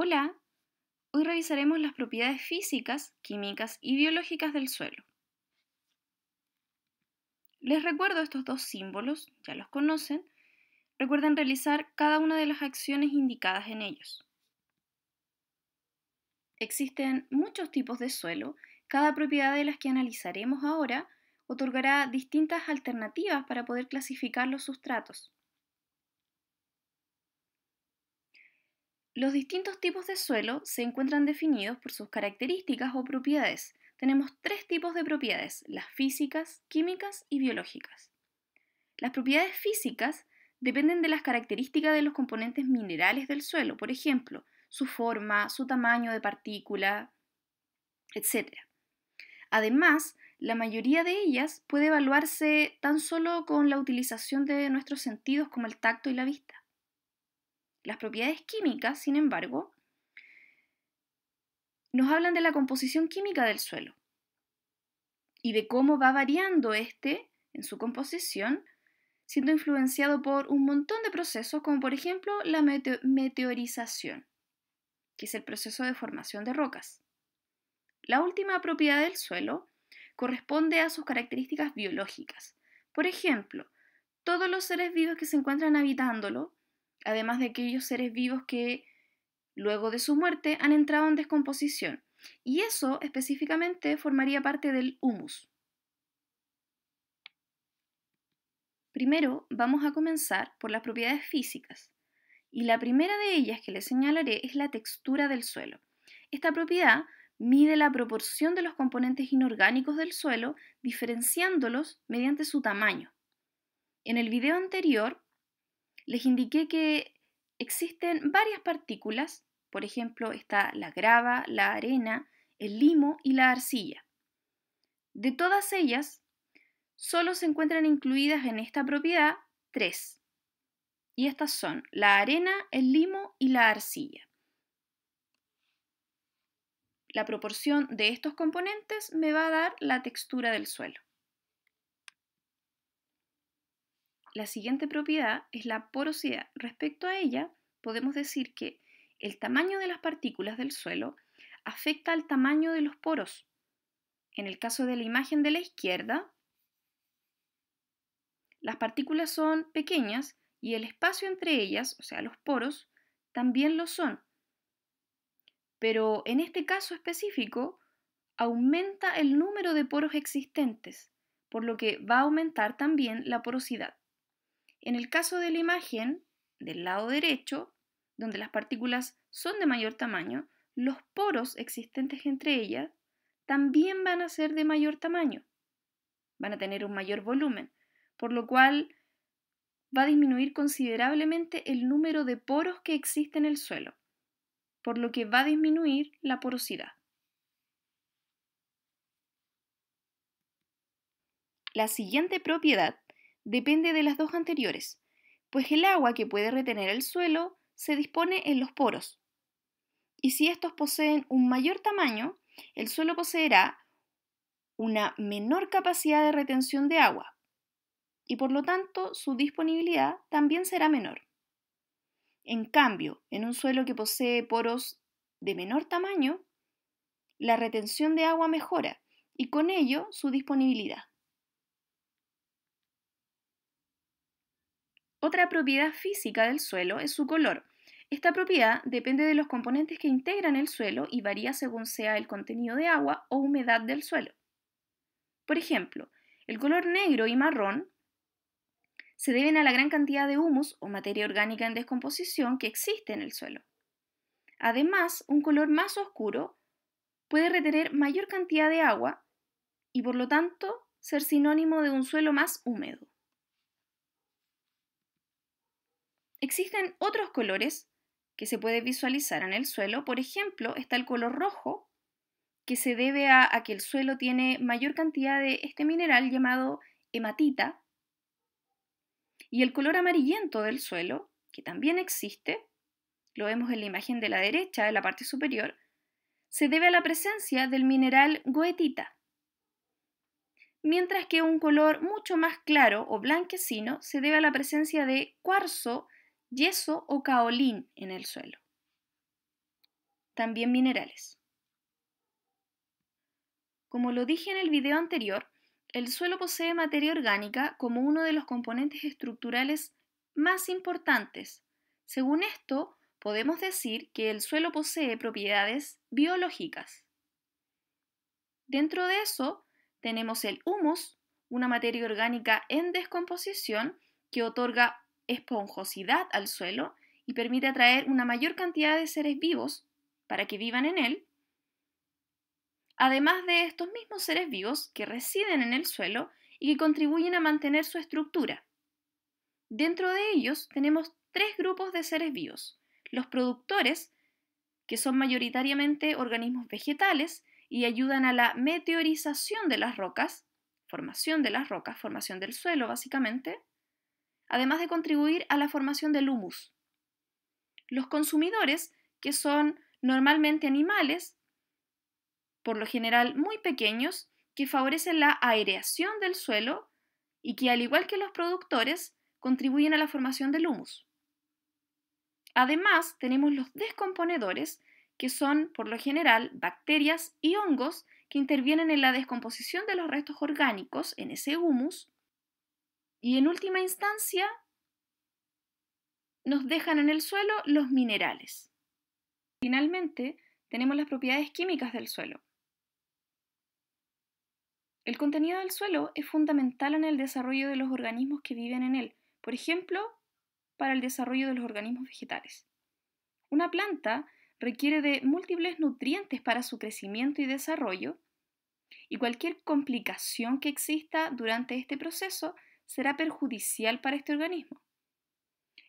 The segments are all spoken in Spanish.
Hola, hoy revisaremos las propiedades físicas, químicas y biológicas del suelo. Les recuerdo estos dos símbolos, ya los conocen. Recuerden realizar cada una de las acciones indicadas en ellos. Existen muchos tipos de suelo. Cada propiedad de las que analizaremos ahora otorgará distintas alternativas para poder clasificar los sustratos. Los distintos tipos de suelo se encuentran definidos por sus características o propiedades. Tenemos tres tipos de propiedades: las físicas, químicas y biológicas. Las propiedades físicas dependen de las características de los componentes minerales del suelo, por ejemplo, su forma, su tamaño de partícula, etc. Además, la mayoría de ellas puede evaluarse tan solo con la utilización de nuestros sentidos como el tacto y la vista. Las propiedades químicas, sin embargo, nos hablan de la composición química del suelo y de cómo va variando este en su composición, siendo influenciado por un montón de procesos, como por ejemplo la meteorización, que es el proceso de formación de rocas. La última propiedad del suelo corresponde a sus características biológicas. Por ejemplo, todos los seres vivos que se encuentran habitándolo, además de aquellos seres vivos que luego de su muerte han entrado en descomposición, y eso específicamente formaría parte del humus. Primero vamos a comenzar por las propiedades físicas, y la primera de ellas que les señalaré es la textura del suelo. Esta propiedad mide la proporción de los componentes inorgánicos del suelo, diferenciándolos mediante su tamaño. En el video anterior les indiqué que existen varias partículas, por ejemplo está la grava, la arena, el limo y la arcilla. De todas ellas, solo se encuentran incluidas en esta propiedad tres, y estas son la arena, el limo y la arcilla. La proporción de estos componentes me va a dar la textura del suelo. La siguiente propiedad es la porosidad. Respecto a ella, podemos decir que el tamaño de las partículas del suelo afecta al tamaño de los poros. En el caso de la imagen de la izquierda, las partículas son pequeñas y el espacio entre ellas, o sea, los poros, también lo son. Pero en este caso específico, aumenta el número de poros existentes, por lo que va a aumentar también la porosidad. En el caso de la imagen del lado derecho, donde las partículas son de mayor tamaño, los poros existentes entre ellas también van a ser de mayor tamaño, van a tener un mayor volumen, por lo cual va a disminuir considerablemente el número de poros que existe en el suelo, por lo que va a disminuir la porosidad. La siguiente propiedad depende de las dos anteriores, pues el agua que puede retener el suelo se dispone en los poros. Y si estos poseen un mayor tamaño, el suelo poseerá una menor capacidad de retención de agua y por lo tanto su disponibilidad también será menor. En cambio, en un suelo que posee poros de menor tamaño, la retención de agua mejora y con ello su disponibilidad. Otra propiedad física del suelo es su color. Esta propiedad depende de los componentes que integran el suelo y varía según sea el contenido de agua o humedad del suelo. Por ejemplo, el color negro y marrón se deben a la gran cantidad de humus o materia orgánica en descomposición que existe en el suelo. Además, un color más oscuro puede retener mayor cantidad de agua y por lo tanto ser sinónimo de un suelo más húmedo. Existen otros colores que se pueden visualizar en el suelo. Por ejemplo, está el color rojo, que se debe a que el suelo tiene mayor cantidad de este mineral llamado hematita, y el color amarillento del suelo, que también existe, lo vemos en la imagen de la derecha, en la parte superior, se debe a la presencia del mineral goetita, mientras que un color mucho más claro o blanquecino se debe a la presencia de cuarzo, yeso o caolín en el suelo. también minerales. Como lo dije en el video anterior, el suelo posee materia orgánica como uno de los componentes estructurales más importantes. Según esto, podemos decir que el suelo posee propiedades biológicas. Dentro de eso, tenemos el humus, una materia orgánica en descomposición que otorga esponjosidad al suelo y permite atraer una mayor cantidad de seres vivos para que vivan en él, además de estos mismos seres vivos que residen en el suelo y que contribuyen a mantener su estructura. Dentro de ellos tenemos tres grupos de seres vivos: los productores, que son mayoritariamente organismos vegetales y ayudan a la meteorización de las rocas, formación del suelo básicamente, además de contribuir a la formación del humus. Los consumidores, que son normalmente animales, por lo general muy pequeños, que favorecen la aireación del suelo y que, al igual que los productores, contribuyen a la formación del humus. Además, tenemos los descomponedores, que son, por lo general, bacterias y hongos que intervienen en la descomposición de los restos orgánicos en ese humus y, en última instancia, nos dejan en el suelo los minerales. Finalmente, tenemos las propiedades químicas del suelo. El contenido del suelo es fundamental en el desarrollo de los organismos que viven en él, por ejemplo, para el desarrollo de los organismos vegetales. Una planta requiere de múltiples nutrientes para su crecimiento y desarrollo, y cualquier complicación que exista durante este proceso será perjudicial para este organismo.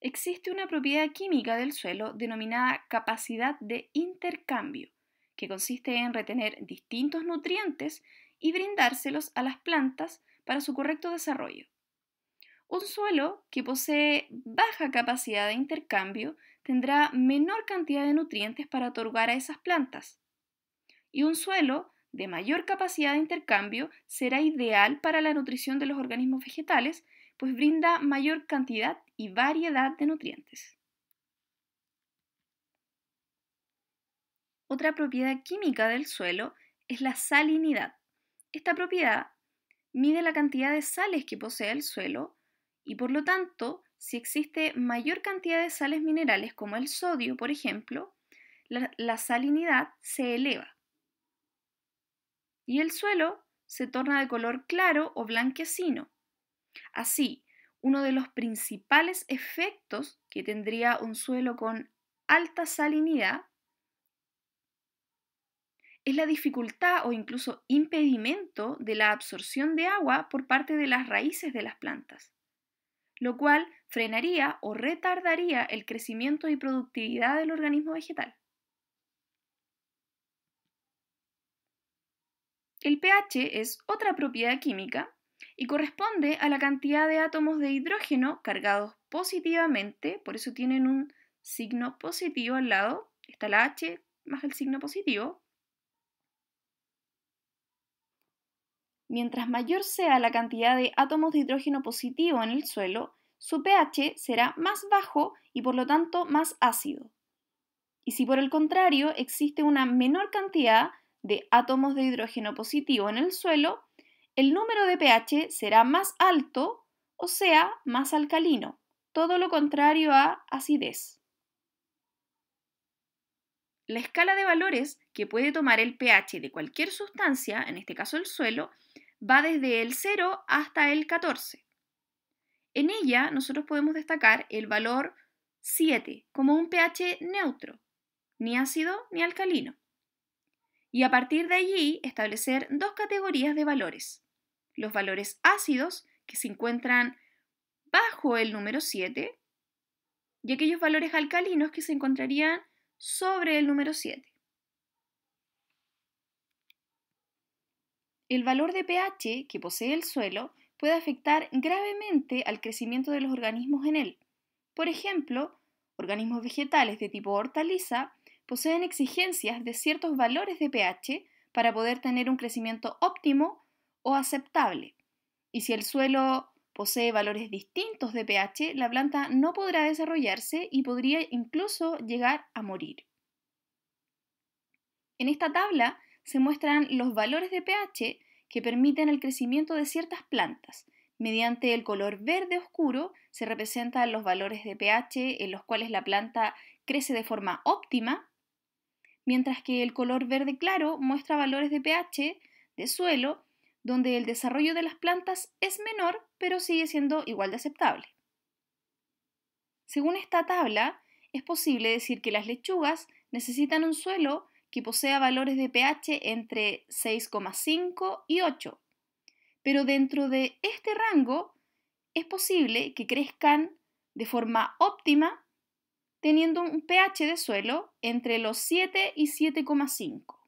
Existe una propiedad química del suelo denominada capacidad de intercambio, que consiste en retener distintos nutrientes y brindárselos a las plantas para su correcto desarrollo. Un suelo que posee baja capacidad de intercambio tendrá menor cantidad de nutrientes para otorgar a esas plantas. Y un suelo de mayor capacidad de intercambio será ideal para la nutrición de los organismos vegetales, pues brinda mayor cantidad y variedad de nutrientes. Otra propiedad química del suelo es la salinidad. Esta propiedad mide la cantidad de sales que posee el suelo y, por lo tanto, si existe mayor cantidad de sales minerales como el sodio, por ejemplo, la salinidad se eleva y el suelo se torna de color claro o blanquecino. Así, uno de los principales efectos que tendría un suelo con alta salinidad es la dificultad o incluso impedimento de la absorción de agua por parte de las raíces de las plantas, lo cual frenaría o retardaría el crecimiento y productividad del organismo vegetal. El pH es otra propiedad química y corresponde a la cantidad de átomos de hidrógeno cargados positivamente, por eso tienen un signo positivo al lado, está la H más el signo positivo. Mientras mayor sea la cantidad de átomos de hidrógeno positivo en el suelo, su pH será más bajo y por lo tanto más ácido. Y si por el contrario existe una menor cantidad de átomos de hidrógeno positivo en el suelo, el número de pH será más alto, o sea, más alcalino, todo lo contrario a acidez. La escala de valores que puede tomar el pH de cualquier sustancia, en este caso el suelo, va desde el 0 hasta el 14. En ella nosotros podemos destacar el valor 7 como un pH neutro, ni ácido ni alcalino. Y a partir de allí establecer dos categorías de valores: los valores ácidos, que se encuentran bajo el número 7, y aquellos valores alcalinos que se encontrarían sobre el número 7. El valor de pH que posee el suelo puede afectar gravemente al crecimiento de los organismos en él. Por ejemplo, organismos vegetales de tipo hortaliza poseen exigencias de ciertos valores de pH para poder tener un crecimiento óptimo o aceptable. Y si el suelo posee valores distintos de pH, la planta no podrá desarrollarse y podría incluso llegar a morir. En esta tabla se muestran los valores de pH que permiten el crecimiento de ciertas plantas. Mediante el color verde oscuro se representan los valores de pH en los cuales la planta crece de forma óptima, mientras que el color verde claro muestra valores de pH de suelo donde el desarrollo de las plantas es menor, pero sigue siendo igual de aceptable. Según esta tabla, es posible decir que las lechugas necesitan un suelo que posea valores de pH entre 6,5 y 8, pero dentro de este rango es posible que crezcan de forma óptima teniendo un pH de suelo entre los 7 y 7,5.